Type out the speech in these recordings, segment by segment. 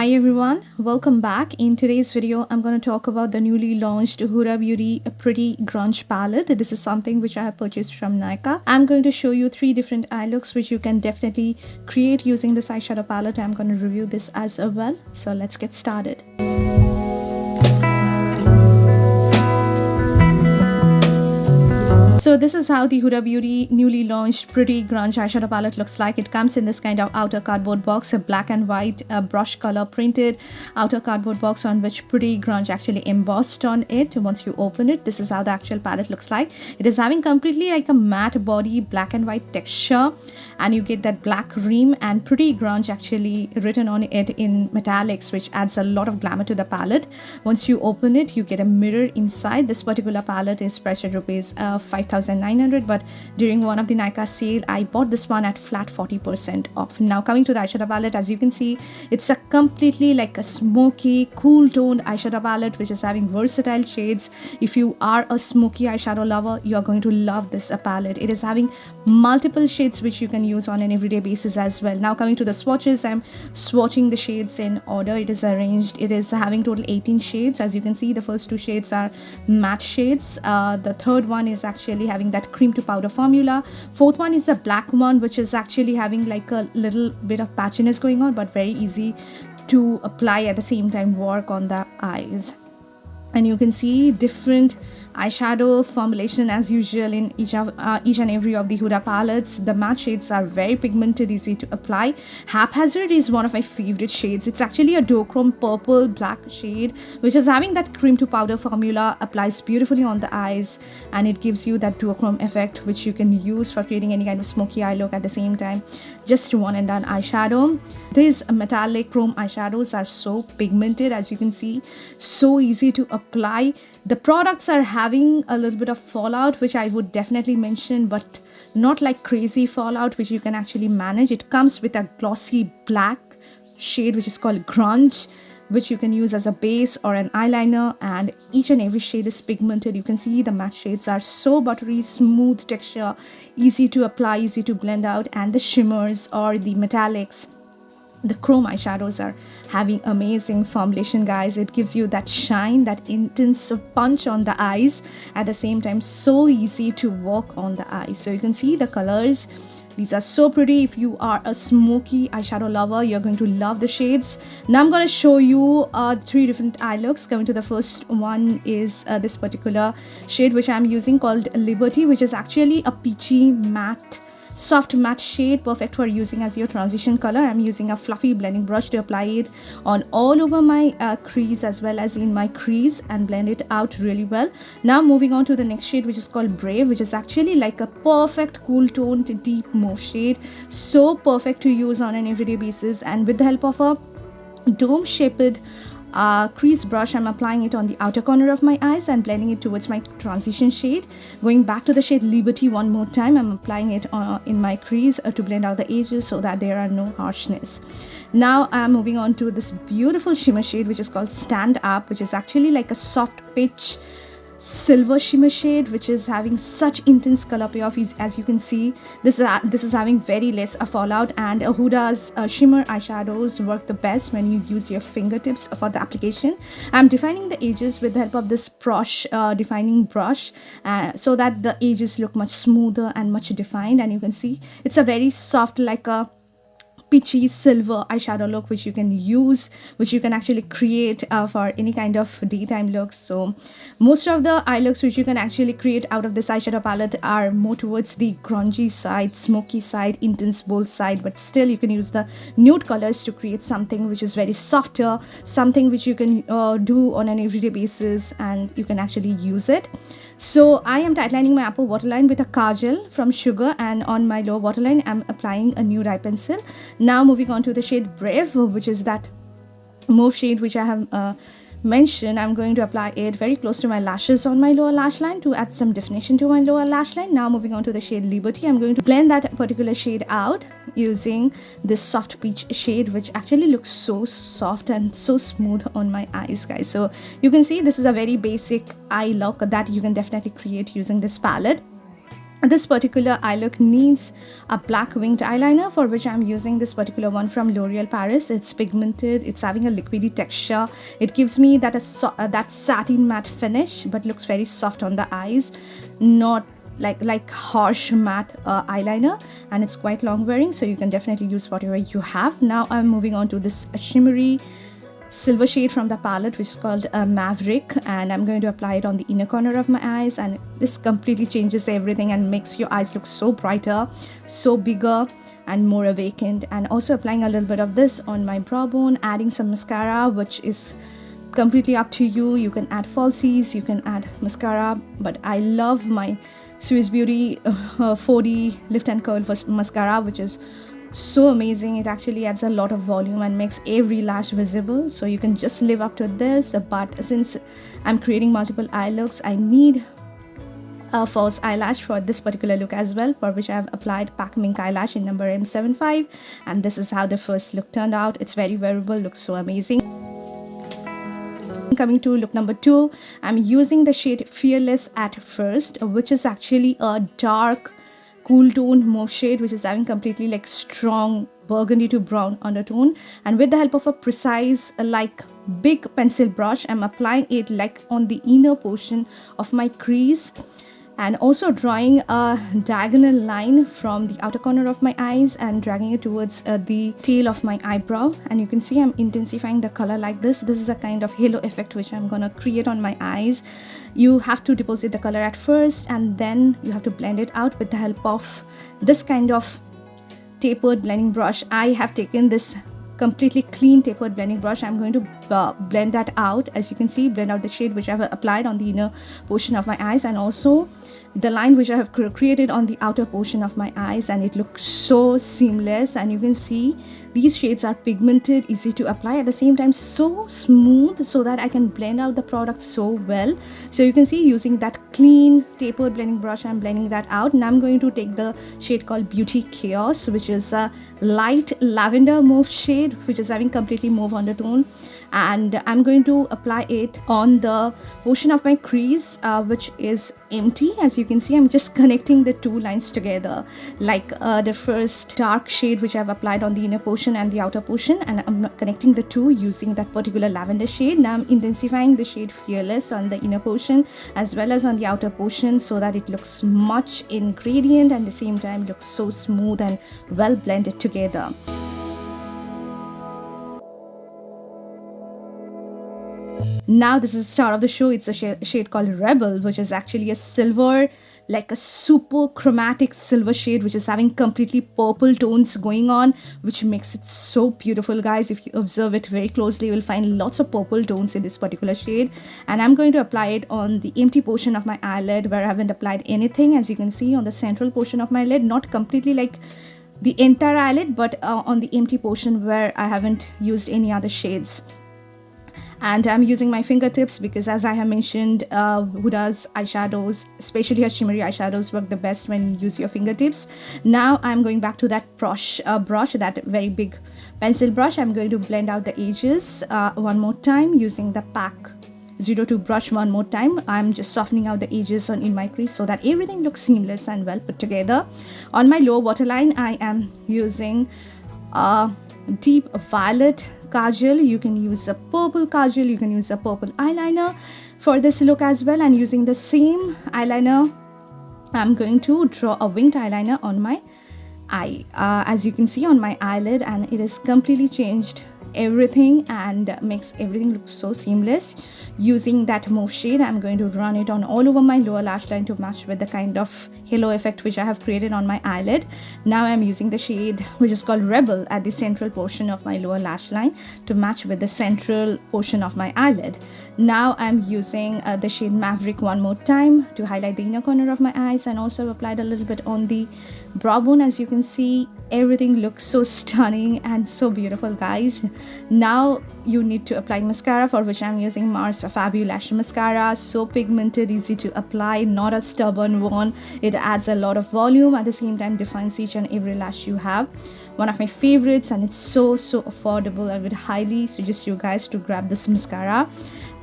Hi everyone, welcome back. In today's video, I'm going to talk about the newly launched Huda Beauty Pretty Grunge palette. This is something which I have purchased from Nykaa. I'm going to show you 3 different eye looks which you can definitely create using this eyeshadow palette. I'm going to review this as well. So let's get started. So this is how the Huda Beauty newly launched Pretty Grunge eyeshadow palette looks like. It comes in this kind of outer cardboard box, a black and white brush color printed outer cardboard box on which Pretty Grunge actually embossed on it. Once you open it, this is how the actual palette looks like. It is having completely like a matte body, black and white texture, and you get that black rim and Pretty Grunge actually written on it in metallics, which adds a lot of glamour to the palette. Once you open it, you get a mirror inside. This particular palette is priced at rupees 5,900, but during one of the Nykaa sale, I bought this one at flat 40% off. Now coming to the eyeshadow palette, as you can see, it's a completely like a smoky, cool toned eyeshadow palette which is having versatile shades. If you are a smoky eyeshadow lover, you are going to love this palette. It is having multiple shades which you can use on an everyday basis as well. Now coming to the swatches, I'm swatching the shades in order. It is arranged. It is having total 18 shades. As you can see, the first 2 shades are matte shades. The third one is actually having that cream to powder formula. Fourth one is the black one, which is actually having like a little bit of patchiness going on, but very easy to apply at the same time work on the eyes. And you can see different eyeshadow formulation as usual in each and every of the Huda palettes. The matte shades are very pigmented, easy to apply. Haphazard is one of my favorite shades. It's actually a duochrome purple black shade which is having that cream to powder formula, applies beautifully on the eyes, and it gives you that duochrome effect which you can use for creating any kind of smoky eye look at the same time. Just one and done eyeshadow. These metallic chrome eyeshadows are so pigmented, as you can see, so easy to apply. The products are having a little bit of fallout, which I would definitely mention, but not like crazy fallout, which you can actually manage. It comes with a glossy black shade which is called Grunge, which you can use as a base or an eyeliner, and each and every shade is pigmented. You can see the matte shades are so buttery smooth texture, easy to apply, easy to blend out, and the shimmers or the metallics, the chrome eyeshadows are having amazing formulation, guys. It gives you that shine, that intense punch on the eyes, at the same time so easy to work on the eyes. So you can see the colors. These are so pretty. If you are a smoky eyeshadow lover, you're going to love the shades. Now I'm going to show you 3 different eye looks. Coming to the first one is this particular shade which I'm using called Liberty, which is actually a peachy matte, soft matte shade, perfect for using as your transition color. I'm using a fluffy blending brush to apply it on all over my crease as well as in my crease and blend it out really well. Now moving on to the next shade, which is called Brave, which is actually like a perfect cool toned deep mauve shade, so perfect to use on an everyday basis. And with the help of a dome shaped crease brush, I'm applying it on the outer corner of my eyes and blending it towards my transition shade. Going back to the shade Liberty one more time, I'm applying it in my crease to blend out the edges so that there are no harshness. Now I'm moving on to this beautiful shimmer shade which is called Stand Up, which is actually like a soft pitch silver shimmer shade which is having such intense color payoff. As you can see, this is having very less fallout, and Huda's shimmer eyeshadows work the best when you use your fingertips for the application. I'm defining the edges with the help of this brush, defining brush, so that the edges look much smoother and much defined. And you can see it's a very soft, like a peachy silver eyeshadow look which you can use, which you can actually create for any kind of daytime looks. So most of the eye looks which you can actually create out of this eyeshadow palette are more towards the grungy side, smoky side, intense bold side, but still you can use the nude colors to create something which is very softer, something which you can do on an everyday basis and you can actually use it. So I am tightlining my upper waterline with a kajal from Sugar, and on my lower waterline I'm applying a nude eye pencil. Now moving on to the shade Brave, which is that mauve shade which I have mentioned. I'm going to apply it very close to my lashes on my lower lash line to add some definition to my lower lash line. Now moving on to the shade Liberty, I'm going to blend that particular shade out using this soft peach shade which actually looks so soft and so smooth on my eyes, guys. So you can see this is a very basic eye look that you can definitely create using this palette. This particular eye look needs a black winged eyeliner, for which I'm using this particular one from L'Oreal Paris. It's pigmented, it's having a liquidy texture. It gives me that that satin matte finish, but looks very soft on the eyes, not like harsh matte eyeliner, and it's quite long wearing, so you can definitely use whatever you have. Now I'm moving on to this shimmery silver shade from the palette, which is called Maverick, and I'm going to apply it on the inner corner of my eyes, and this completely changes everything and makes your eyes look so brighter, so bigger and more awakened. And also applying a little bit of this on my brow bone, adding some mascara, which is completely up to you. You can add falsies, you can add mascara, but I love my Swiss Beauty 4D Lift and Curl mascara, which is so amazing. It actually adds a lot of volume and makes every lash visible, so you can just live up to this. But since I'm creating multiple eye looks, I need a false eyelash for this particular look as well, for which I have applied Pack Mink eyelash in number M75, and this is how the first look turned out. It's very wearable, looks so amazing. Coming to look number 2, I'm using the shade Fearless at First, which is actually a dark cool tone mauve shade, which is having completely like strong burgundy to brown undertone. And with the help of a precise like big pencil brush, I'm applying it like on the inner portion of my crease, and also drawing a diagonal line from the outer corner of my eyes and dragging it towards the tail of my eyebrow. And you can see I'm intensifying the color like this. This is a kind of halo effect which I'm gonna create on my eyes. You have to deposit the color at first, and then you have to blend it out with the help of this kind of tapered blending brush. I have taken this completely clean tapered blending brush. I'm going to blend that out. As you can see, blend out the shade which I have applied on the inner portion of my eyes, and also the line which I have created on the outer portion of my eyes, and it looks so seamless. And you can see these shades are pigmented, easy to apply, at the same time so smooth, so that I can blend out the product so well. So you can see, using that clean tapered blending brush, I'm blending that out. And I'm going to take the shade called Beauty Chaos, which is a light lavender mauve shade, which is having completely mauve undertone, and I'm going to apply it on the portion of my crease which is empty. As you can see, I'm just connecting the two lines together, like the first dark shade which I've applied on the inner portion and the outer portion, and I'm connecting the two using that particular lavender shade. Now I'm intensifying the shade Fearless on the inner portion as well as on the outer portion, so that it looks much in gradient and at the same time looks so smooth and well blended together. Now this is the star of the show. It's a shade called Rebel, which is actually a silver, like a super chromatic silver shade, which is having completely purple tones going on, which makes it so beautiful, guys. If you observe it very closely, you will find lots of purple tones in this particular shade. And I'm going to apply it on the empty portion of my eyelid, where I haven't applied anything. As you can see, on the central portion of my lid, not completely like the entire eyelid, but on the empty portion where I haven't used any other shades. And I'm using my fingertips because, as I have mentioned, Huda's eyeshadows, especially her shimmery eyeshadows, work the best when you use your fingertips. Now I'm going back to that brush, that very big pencil brush. I'm going to blend out the edges one more time using the Pack 02 brush one more time. I'm just softening out the edges in my crease so that everything looks seamless and well put together. On my lower waterline, I am using deep violet kajal. You can use a purple kajal, you can use a purple eyeliner for this look as well. And using the same eyeliner, I'm going to draw a winged eyeliner on my eye, as you can see on my eyelid, and it has completely changed everything and makes everything look so seamless. Using that mauve shade, I'm going to run it on all over my lower lash line to match with the kind of halo effect which I have created on my eyelid. Now I'm using the shade which is called Rebel at the central portion of my lower lash line to match with the central portion of my eyelid. Now I'm using the shade Maverick one more time to highlight the inner corner of my eyes, and also applied a little bit on the brow bone. As you can see, everything looks so stunning and so beautiful, guys. Now you need to apply mascara, for which I'm using Mars Fabulash mascara. So pigmented, easy to apply, not a stubborn one. It adds a lot of volume, at the same time defines each and every lash you have. One of my favorites, and it's so affordable. I would highly suggest you guys to grab this mascara.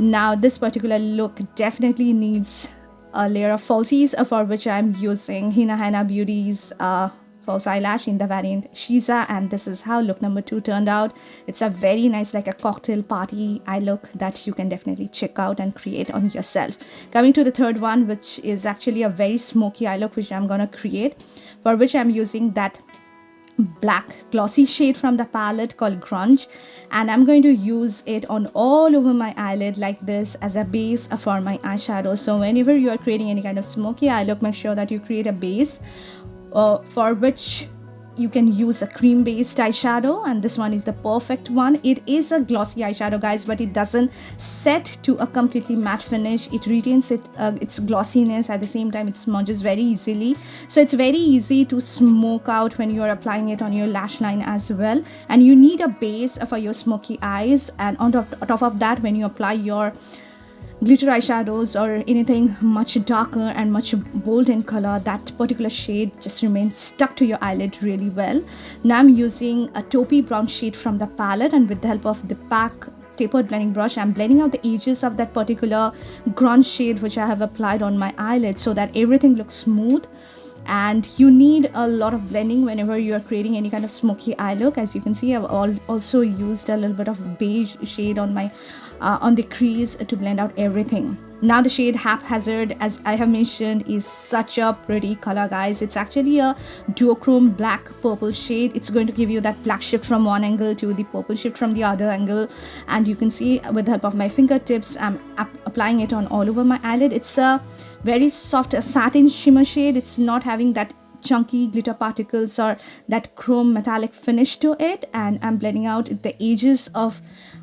Now this particular look definitely needs a layer of falsies, for which I'm using Hina Beauty's false eyelash in the variant Shiza, and this is how look number 2 turned out. It's a very nice, like a cocktail party eye look that you can definitely check out and create on yourself. Coming to the third one, which is actually a very smoky eye look, which I'm gonna create, for which I'm using that black glossy shade from the palette called Grunge, and I'm going to use it on all over my eyelid like this as a base for my eyeshadow. So whenever you are creating any kind of smoky eye look, make sure that you create a base for which you can use a cream based eyeshadow, and this one is the perfect one. It is a glossy eyeshadow, guys, but it doesn't set to a completely matte finish. It retains its glossiness. At the same time, it smudges very easily, so it's very easy to smoke out when you are applying it on your lash line as well. And you need a base for your smoky eyes, and on top of that, when you apply your glitter eyeshadows or anything much darker and much bold in color, that particular shade just remains stuck to your eyelid really well. Now I'm using a taupey brown shade from the palette, and with the help of the PAC tapered blending brush, I'm blending out the edges of that particular grunge shade which I have applied on my eyelid, so that everything looks smooth. And you need a lot of blending whenever you are creating any kind of smoky eye look. As you can see, I've also used a little bit of beige shade on my on the crease to blend out everything. Now the shade Haphazard, as I have mentioned, is such a pretty color, guys. It's actually a duochrome black purple shade. It's going to give you that black shift from one angle to the purple shift from the other angle, and you can see with the help of my fingertips I'm applying it on all over my eyelid. It's a very soft satin shimmer shade. It's not having that chunky glitter particles or that chrome metallic finish to it, and I'm blending out the edges of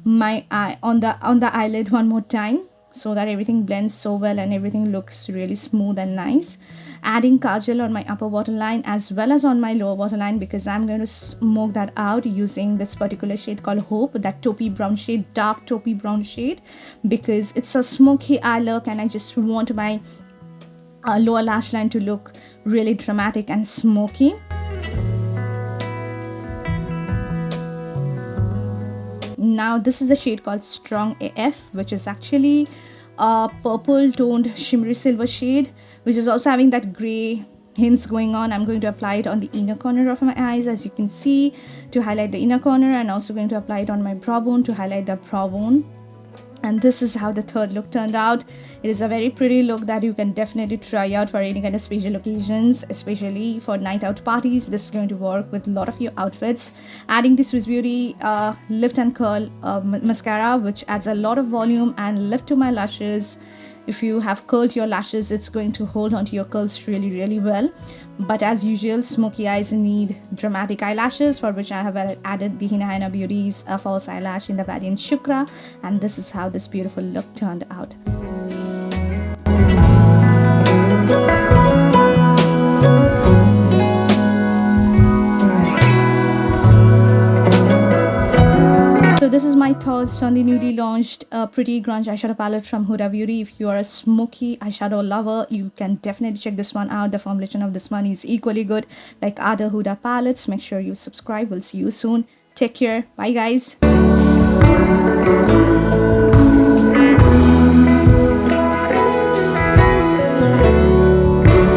my eye on the eyelid one more time, so that everything blends so well and everything looks really smooth and nice. Adding kajal on my upper waterline as well as on my lower waterline, because I'm going to smoke that out using this particular shade called Hope, that taupey brown shade, dark taupey brown shade, because it's a smoky eye look and I just want my lower lash line to look really dramatic and smoky. Now this is a shade called Strong AF, which is actually a purple toned shimmery silver shade, which is also having that gray hints going on. I'm going to apply it on the inner corner of my eyes, as you can see, to highlight the inner corner, and also going to apply it on my brow bone to highlight the brow bone. And this is how the third look turned out. It is a very pretty look that you can definitely try out for any kind of special occasions, especially for night out parties. This is going to work with a lot of your outfits. Adding the Swiss Beauty Lift and Curl mascara, which adds a lot of volume and lift to my lashes. If you have curled your lashes, it's going to hold onto your curls really well. But as usual, smoky eyes need dramatic eyelashes, for which I have added the Hina Beauty's false eyelash in the variant Shukra, and this is how this beautiful look turned out. So this is my thoughts on the newly launched Pretty Grunge eyeshadow palette from Huda Beauty. If you are a smoky eyeshadow lover, you can definitely check this one out. The formulation of this one is equally good like other Huda palettes. Make sure you subscribe. We'll see you soon. Take care. Bye, guys.